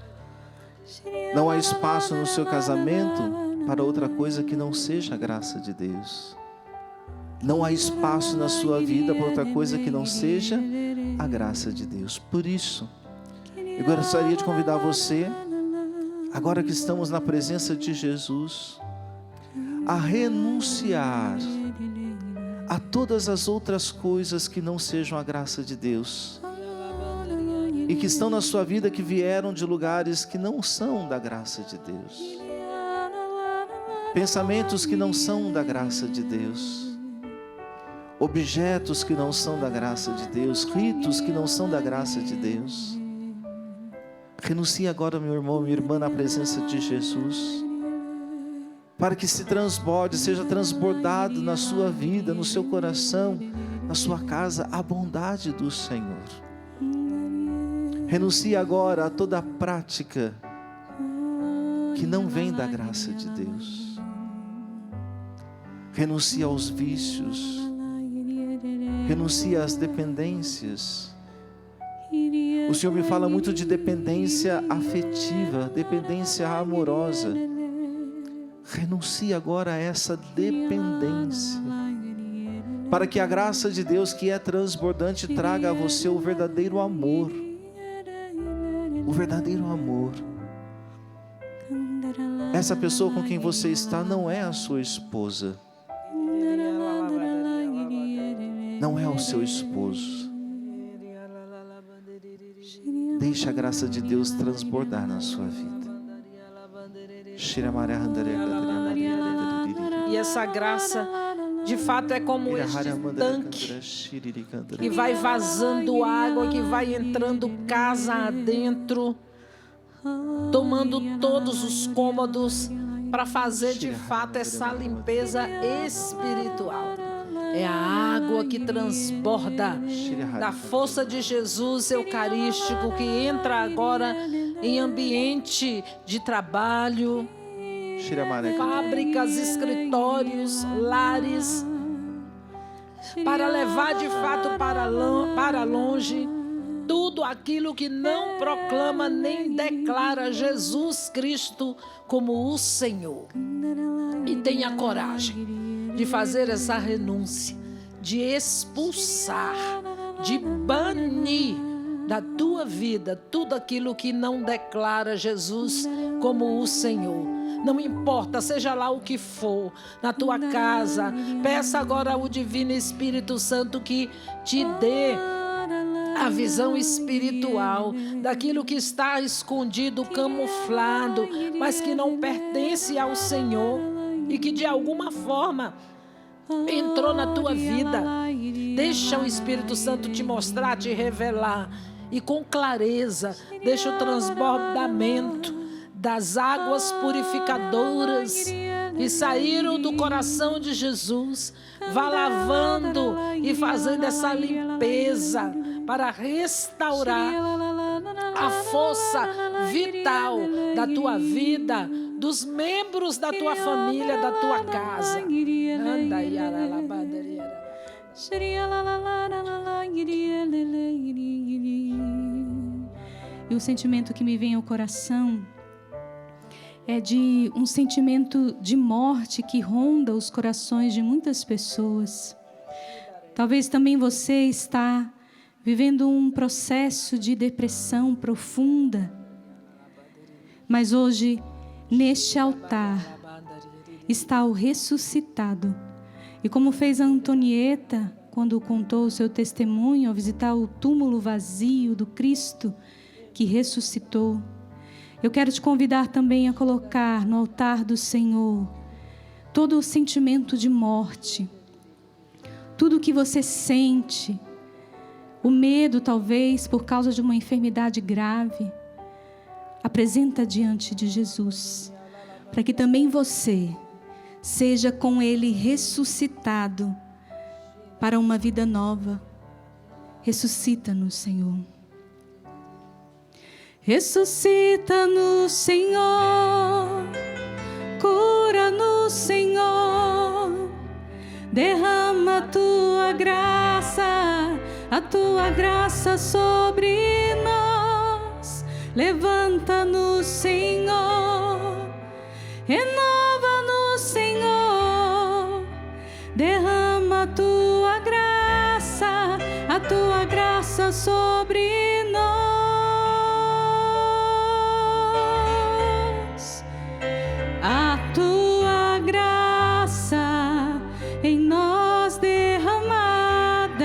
Não há espaço no seu casamento para outra coisa que não seja a graça de Deus. Não há espaço na sua vida para outra coisa que não seja a graça de Deus. Por isso, eu gostaria de convidar você, agora que estamos na presença de Jesus, a renunciar a todas as outras coisas que não sejam a graça de Deus e que estão na sua vida, que vieram de lugares que não são da graça de Deus, pensamentos que não são da graça de Deus, objetos que não são da graça de Deus, ritos que não são da graça de Deus. Renuncie agora, meu irmão, minha irmã, na presença de Jesus, para que se transborde, seja transbordado na sua vida, no seu coração, na sua casa, a bondade do Senhor. Renuncie agora a toda prática que não vem da graça de Deus. Renuncie aos vícios, renuncie às dependências. O Senhor me fala muito de dependência afetiva, dependência amorosa. Renuncie agora a essa dependência, para que a graça de Deus, que é transbordante, traga a você o verdadeiro amor. O verdadeiro amor. Essa pessoa com quem você está não é a sua esposa, não é o seu esposo. Deixe a graça de Deus transbordar na sua vida. E essa graça, de fato, é como este tanque que vai vazando água, que vai entrando casa adentro, tomando todos os cômodos para fazer de fato essa limpeza espiritual. É a água que transborda da força de Jesus eucarístico, que entra agora em ambiente de trabalho, fábricas, escritórios, lares, para levar de fato para longe tudo aquilo que não proclama nem declara Jesus Cristo como o Senhor. E tenha coragem de fazer essa renúncia, de expulsar, de banir da tua vida tudo aquilo que não declara Jesus como o Senhor. Não importa, seja lá o que for, na tua casa, peça agora ao Divino Espírito Santo que te dê a visão espiritual daquilo que está escondido, camuflado, mas que não pertence ao Senhor e que de alguma forma entrou na tua vida. Deixa o Espírito Santo te mostrar, te revelar, e com clareza deixa o transbordamento das águas purificadoras que saíram do coração de Jesus. Vá lavando e fazendo essa limpeza para restaurar a força vital da tua vida, dos membros da tua família, da tua casa. E o sentimento que me vem ao coração é de um sentimento de morte que ronda os corações de muitas pessoas. Talvez também você está vivendo um processo de depressão profunda. Mas hoje, neste altar, está o ressuscitado. E como fez a Antonieta, quando contou o seu testemunho ao visitar o túmulo vazio do Cristo que ressuscitou, eu quero te convidar também a colocar no altar do Senhor todo o sentimento de morte, tudo o que você sente, o medo talvez por causa de uma enfermidade grave, apresenta diante de Jesus, para que também você seja com Ele ressuscitado para uma vida nova. Ressuscita-nos, Senhor. Ressuscita-nos, Senhor. Cura-nos, Senhor. Derrama a tua graça sobre nós. Levanta-nos, Senhor. Renova-nos, Senhor. Derrama a tua graça sobre nós. A tua graça em nós derramada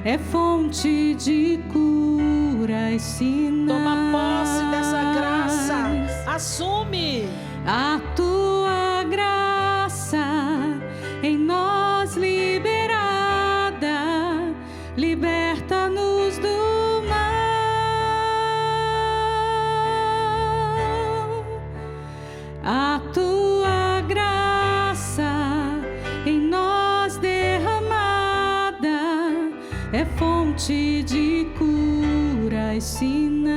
é fonte de cura e sinais. Toma posse dessa graça. Assume. A tua graça em nós liberada, liberta-nos do mal. A tua graça em nós derramada é fonte de cura e sinais.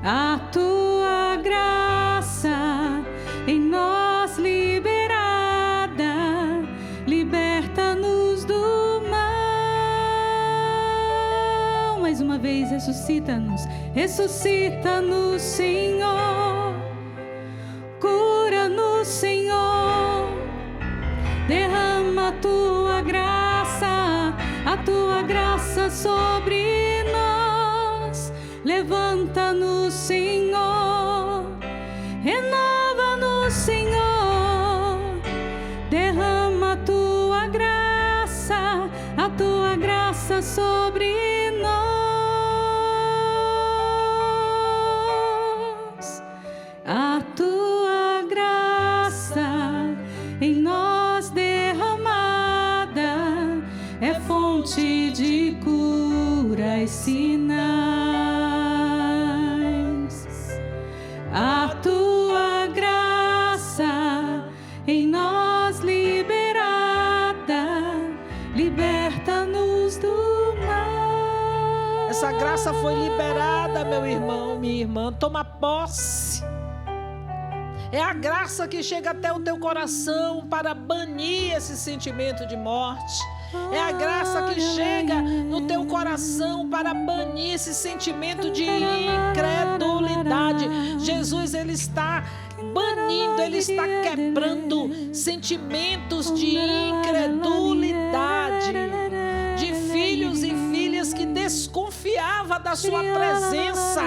A tua graça em nós liberada, liberta-nos do mal. Mais uma vez, ressuscita-nos, ressuscita-nos, Senhor. Cura-nos, Senhor. Derrama a tua graça sobre nós. Levanta-nos, Senhor. Renova-nos, Senhor. Derrama a tua graça sobre nós. A tua graça em nós derramada é fonte de cura e sinais. A tua graça em nós liberada, liberta-nos do mal. Essa graça foi liberada, meu irmão, minha irmã. Toma posse. É a graça que chega até o teu coração para banir esse sentimento de morte. É a graça que chega no teu coração para banir esse sentimento de incredulidade. Jesus, Ele está banindo, Ele está quebrando sentimentos de incredulidade, de filhos e filhas que desconfiavam da sua presença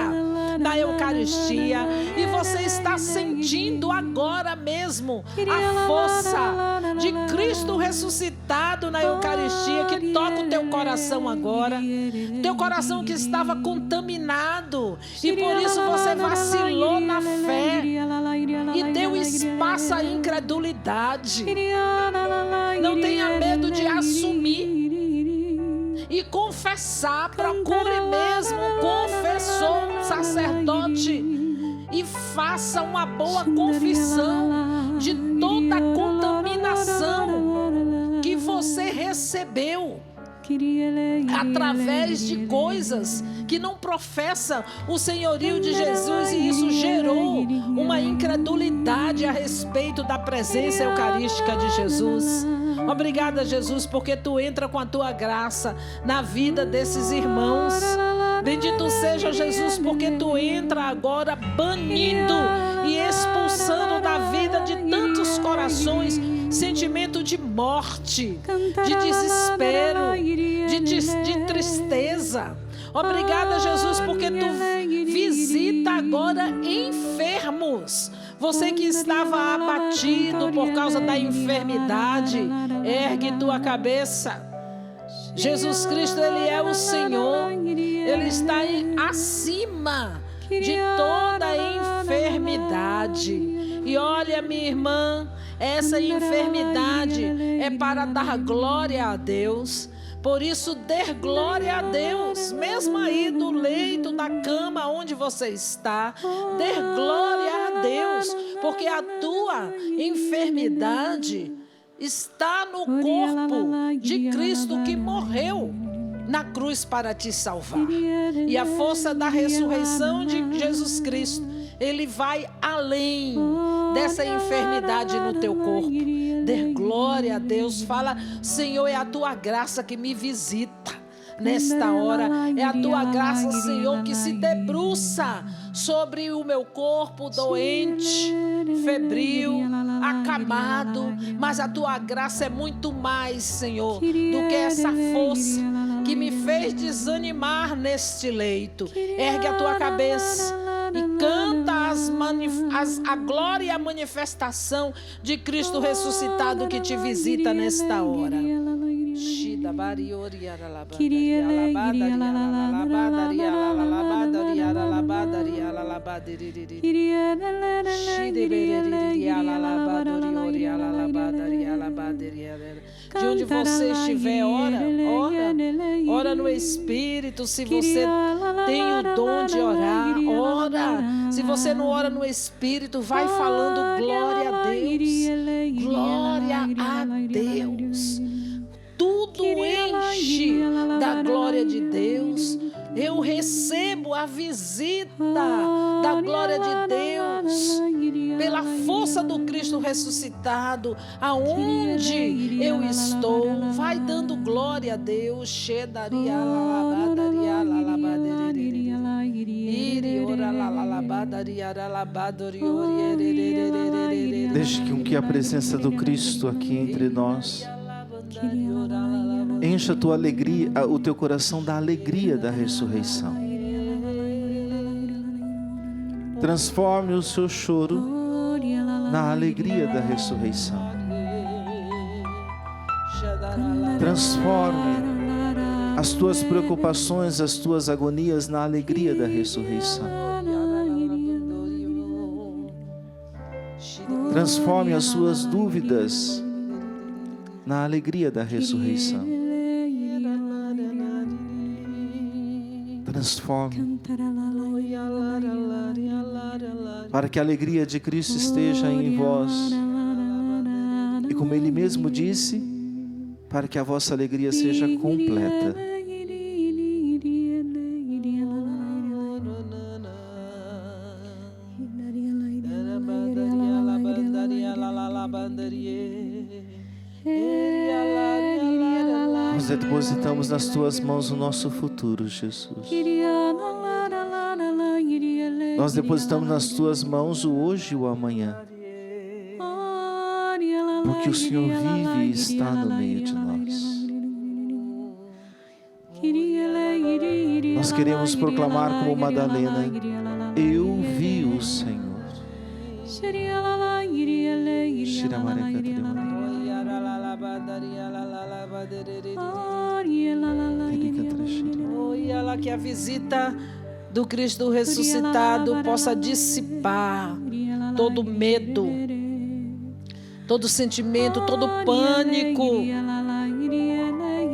na Eucaristia. E você está sentindo agora mesmo a força de Cristo ressuscitado na Eucaristia, que toca o teu coração agora. Teu coração que estava contaminado e por isso você vacilou na fé e deu espaço à incredulidade. Não tenha medo de assumir e confessar. Procure mesmo um confessor, um sacerdote, e faça uma boa confissão de toda a contaminação que você recebeu através de coisas que não professam o senhorio de Jesus, e isso gerou uma incredulidade a respeito da presença eucarística de Jesus. Obrigada, Jesus, porque tu entra com a tua graça na vida desses irmãos. Bendito seja, Jesus, porque tu entra agora banindo e expulsando da vida de tantos corações sentimento de morte, de desespero, de tristeza. Obrigada, Jesus, porque tu visita agora enfermos. Você que estava abatido por causa da enfermidade, ergue tua cabeça. Jesus Cristo, Ele é o Senhor. Ele está acima de toda enfermidade. E olha, minha irmã, essa enfermidade é para dar glória a Deus. Por isso, dê glória a Deus, mesmo aí do leito, da cama onde você está, dê glória a Deus, porque a tua enfermidade está no corpo de Cristo que morreu na cruz para te salvar. E a força da ressurreição de Jesus Cristo, Ele vai além dessa enfermidade no teu corpo. Dê glória a Deus. Fala: Senhor, é a tua graça que me visita nesta hora. É a tua graça, Senhor, que se debruça sobre o meu corpo doente, febril, acamado. Mas a tua graça é muito mais, Senhor, do que essa força que me fez desanimar neste leito. Ergue a tua cabeça e canta a glória e a manifestação de Cristo ressuscitado que te visita nesta hora. De onde você estiver, ora no Espírito. Se você tem o dom de orar, ora. Se você não ora no Espírito, vai falando glória a Deus, glória a Deus. Tudo enche da glória de Deus. Eu recebo a visita da glória de Deus pela força do Cristo ressuscitado. Aonde eu estou, vai dando glória a Deus. Deixe que a presença do Cristo aqui entre nós encha a tua alegria, o teu coração da alegria da ressurreição. Transforme o seu choro na alegria da ressurreição. Transforme as tuas preocupações, as tuas agonias na alegria da ressurreição. Transforme as suas dúvidas na alegria da ressurreição. Transforme para que a alegria de Cristo esteja em vós. E como Ele mesmo disse, para que a vossa alegria seja completa. Nós depositamos nas tuas mãos o nosso futuro, Jesus. Nós depositamos nas tuas mãos o hoje e o amanhã. Porque o Senhor vive e está no meio de nós. Nós queremos proclamar como Madalena: eu vi o Senhor. Que a visita do Cristo ressuscitado possa dissipar todo medo, todo sentimento, todo pânico.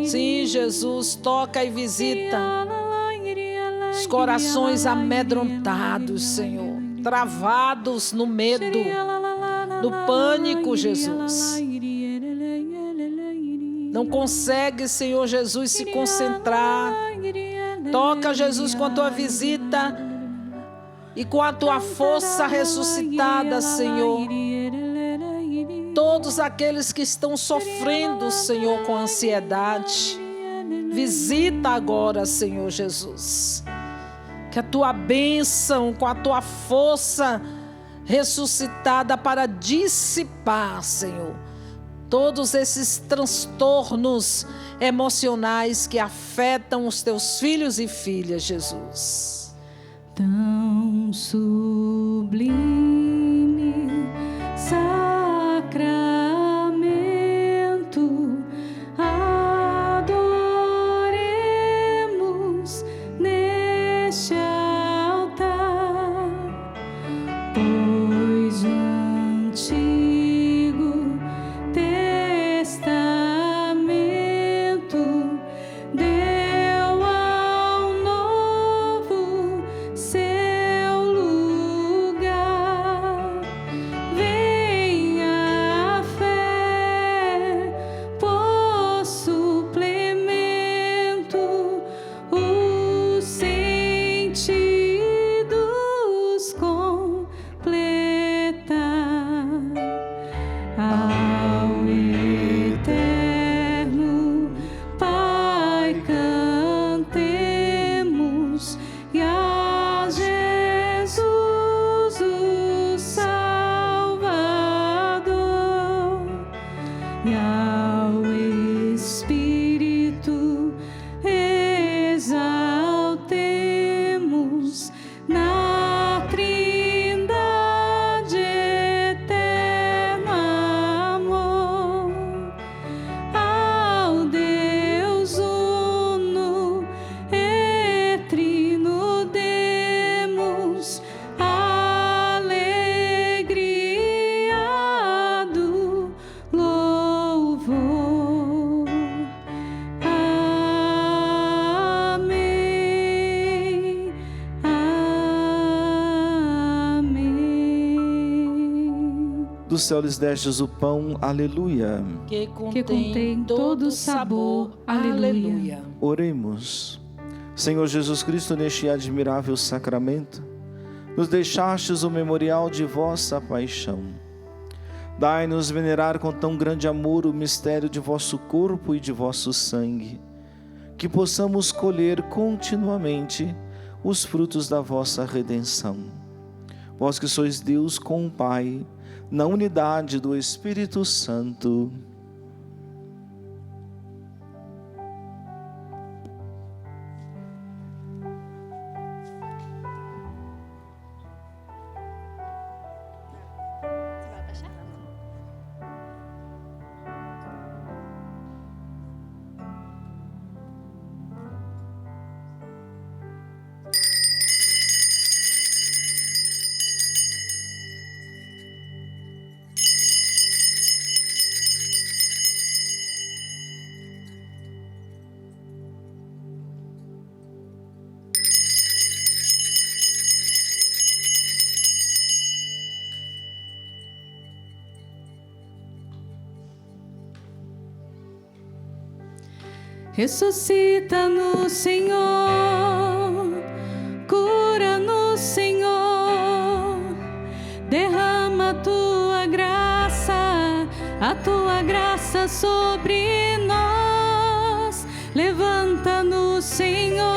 Sim, Jesus, toca e visita os corações amedrontados, Senhor, travados no medo, no pânico, Jesus. Não consegue, Senhor Jesus, se concentrar. Toca, Jesus, com a tua visita e com a tua força ressuscitada, Senhor. Todos aqueles que estão sofrendo, Senhor, com ansiedade, visita agora, Senhor Jesus. Que a tua bênção, com a tua força ressuscitada para dissipar, Senhor, todos esses transtornos emocionais que afetam os teus filhos e filhas, Jesus. Tão sublime sacramento, adoremos neste altar, pois o Antigo Testamento deu ao Novo seu lugar. Venha a fé por suplemento, os sentidos completa. Ao eterno Pai cantemos, e a Jesus o Salvador, e ao Espírito exaltemos na Trindade eterno amor. Ao Deus uno e trino demos a alegria do louvor. Amém, amém. Do céu lhes destes o pão, aleluia. Que contém contém todo o sabor, aleluia. Oremos. Senhor Jesus Cristo, neste admirável sacramento, nos deixastes o memorial de vossa paixão. Dai-nos venerar com tão grande amor o mistério de vosso corpo e de vosso sangue, que possamos colher continuamente os frutos da vossa redenção. Vós que sois Deus com o Pai, na unidade do Espírito Santo. Ressuscita-nos, Senhor, cura-nos, Senhor, derrama a tua graça sobre nós, levanta-nos, Senhor,